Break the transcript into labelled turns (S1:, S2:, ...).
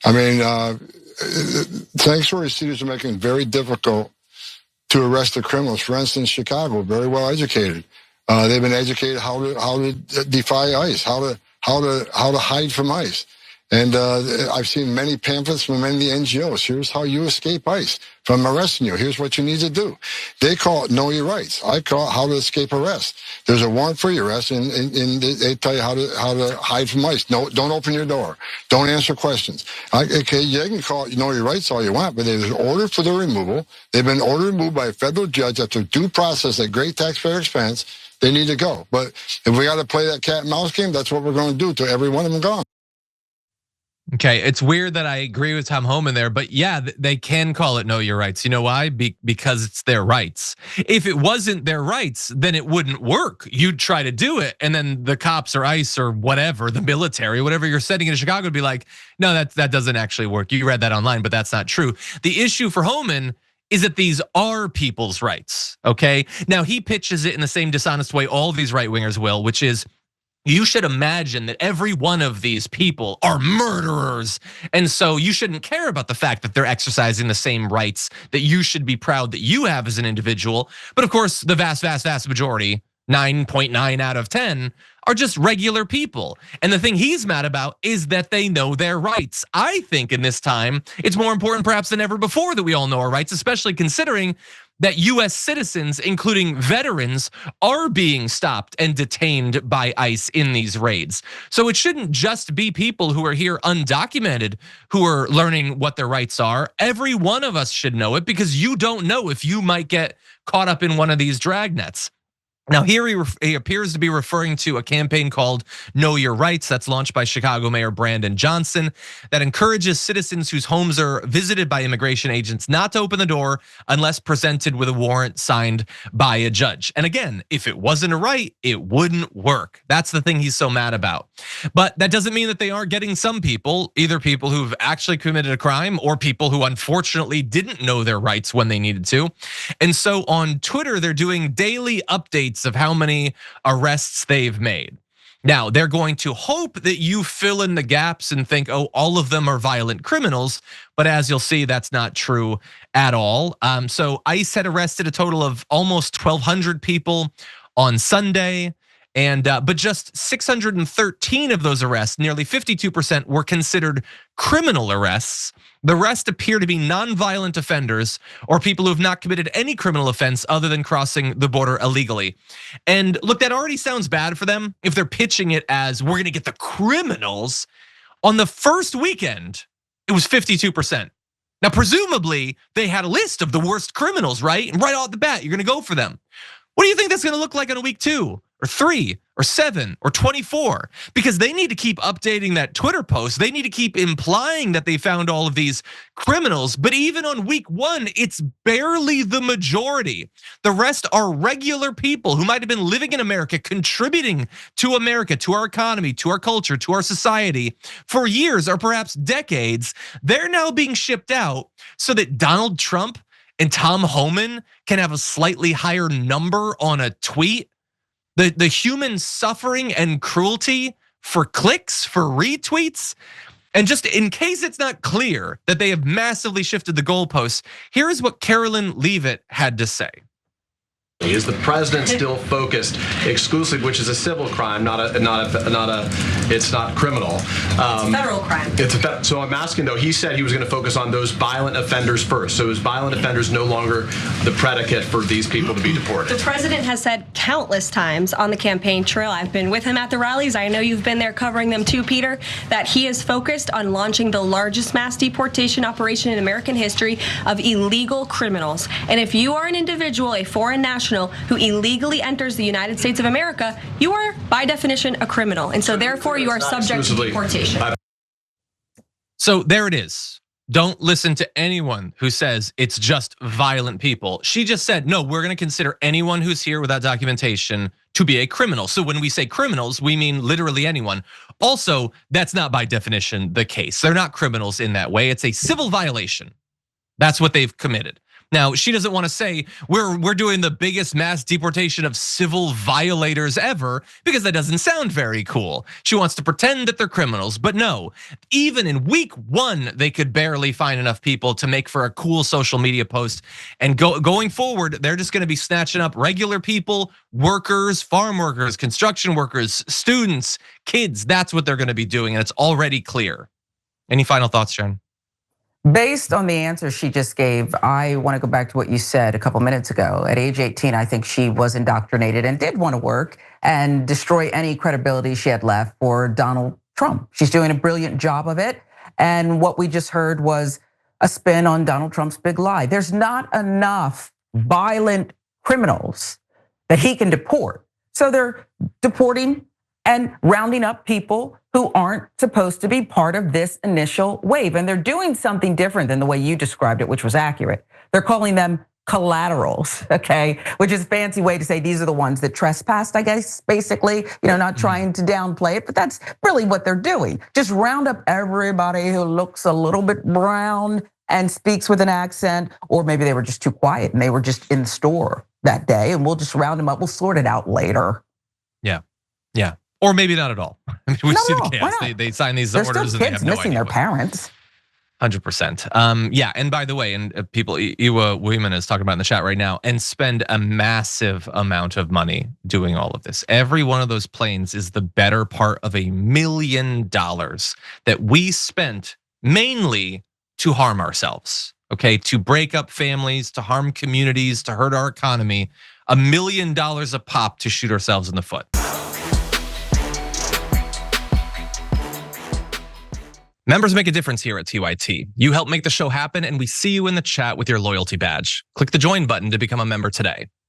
S1: I mean, sanctuary cities are making it very difficult to arrest the criminals. For instance, Chicago, very well educated. They've been educated how to defy ICE, how to hide from ICE. And I've seen many pamphlets from many NGOs. Here's how you escape ICE from arresting you. Here's what you need to do. They call it know your rights. I call it how to escape arrest. There's a warrant for your arrest, and they tell you how to hide from ICE. No, don't open your door. Don't answer questions. Okay, you can call it know your rights all you want, but there's an order for their removal. They've been ordered removed by a federal judge after due process at great taxpayer expense. They need to go. But if we got to play that cat and mouse game, that's what we're going to do to every one of them gone.
S2: Okay, it's weird that I agree with Tom Homan there, but yeah, they can call it know your rights. You know why? Because it's their rights. If it wasn't their rights, then it wouldn't work. You'd try to do it, and then the cops or ICE or whatever, the military, whatever you're setting in Chicago would be like, no, that doesn't actually work. You read that online, but that's not true. The issue for Homan is that these are people's rights, okay? Now, he pitches it in the same dishonest way all of these right-wingers will, which is, you should imagine that every one of these people are murderers. And so you shouldn't care about the fact that they're exercising the same rights that you should be proud that you have as an individual. But of course, the vast majority, 9.9 out of 10, are just regular people. And the thing he's mad about is that they know their rights. I think in this time, it's more important perhaps than ever before that we all know our rights, especially considering that US citizens, including veterans, are being stopped and detained by ICE in these raids. So it shouldn't just be people who are here undocumented who are learning what their rights are. Every one of us should know it, because you don't know if you might get caught up in one of these dragnets. Now here he appears to be referring to a campaign called Know Your Rights that's launched by Chicago Mayor Brandon Johnson that encourages citizens whose homes are visited by immigration agents not to open the door unless presented with a warrant signed by a judge. And again, if it wasn't a right, it wouldn't work. That's the thing he's so mad about. But that doesn't mean that they aren't getting some people, either people who've actually committed a crime or people who unfortunately didn't know their rights when they needed to. And so on Twitter, they're doing daily updates of how many arrests they've made. Now, they're going to hope that you fill in the gaps and think, oh, all of them are violent criminals. But as you'll see, that's not true at all. So ICE had arrested a total of almost 1,200 people on Sunday. But just 613 of those arrests, nearly 52%, were considered criminal arrests. The rest appear to be non-violent offenders or people who have not committed any criminal offense other than crossing the border illegally. And look, that already sounds bad for them if they're pitching it as we're gonna get the criminals. On the first weekend, it was 52%. Now, presumably, they had a list of the worst criminals, right? And right off the bat, you're gonna go for them. What do you think that's gonna look like on a week 2? Or 3, or 7, or 24, because they need to keep updating that Twitter post. They need to keep implying that they found all of these criminals. But even on week 1, it's barely the majority. The rest are regular people who might have been living in America, contributing to America, to our economy, to our culture, to our society for years or perhaps decades. They're now being shipped out so that Donald Trump and Tom Homan can have a slightly higher number on a tweet. The human suffering and cruelty for clicks, for retweets. And just in case it's not clear that they have massively shifted the goalposts, here is what Carolyn Leavitt had to say.
S3: Is the president still focused exclusively, which is a civil crime, it's not criminal.
S4: It's a federal crime.
S3: So I'm asking though, he said he was going to focus on those violent offenders first. So is violent offenders no longer the predicate for these people to be deported?
S4: The president has said countless times on the campaign trail, I've been with him at the rallies, I know you've been there covering them too, Peter, that he is focused on launching the largest mass deportation operation in American history of illegal criminals. And if you are an individual, a foreign national who illegally enters the United States of America, you are by definition a criminal. And so therefore you are subject to deportation.
S2: So there it is. Don't listen to anyone who says it's just violent people. She just said, no, we're gonna consider anyone who's here without documentation to be a criminal. So when we say criminals, we mean literally anyone. Also, that's not by definition the case. They're not criminals in that way. It's a civil violation. That's what they've committed. Now, she doesn't want to say we're doing the biggest mass deportation of civil violators ever, because that doesn't sound very cool. She wants to pretend that they're criminals, but no, even in week 1, they could barely find enough people to make for a cool social media post. And going forward, they're just gonna be snatching up regular people, workers, farm workers, construction workers, students, kids. That's what they're gonna be doing, and it's already clear. Any final thoughts, Sharon?
S5: Based on the answer she just gave, I want to go back to what you said a couple minutes ago. At age 18, I think she was indoctrinated and did want to work and destroy any credibility she had left for Donald Trump. She's doing a brilliant job of it. And what we just heard was a spin on Donald Trump's big lie. There's not enough violent criminals that he can deport. So they're deporting and rounding up people who aren't supposed to be part of this initial wave. And they're doing something different than the way you described it, which was accurate. They're calling them collaterals, okay? Which is a fancy way to say these are the ones that trespassed, I guess, basically, not trying to downplay it, but that's really what they're doing. Just round up everybody who looks a little bit brown and speaks with an accent, or maybe they were just too quiet and they were just in the store that day, and we'll just round them up, we'll sort it out later.
S2: Yeah. Or maybe not at all. I mean, we see the chaos. They sign these orders and they have no idea.
S5: Missing their parents.
S2: 100%. Yeah, and by the way, and people, Iwa Weeman is talking about in the chat right now, and spend a massive amount of money doing all of this. Every one of those planes is the better part of $1 million that we spent mainly to harm ourselves, okay? To break up families, to harm communities, to hurt our economy. $1 million a pop to shoot ourselves in the foot. Members make a difference here at TYT. You help make the show happen, and we see you in the chat with your loyalty badge. Click the join button to become a member today.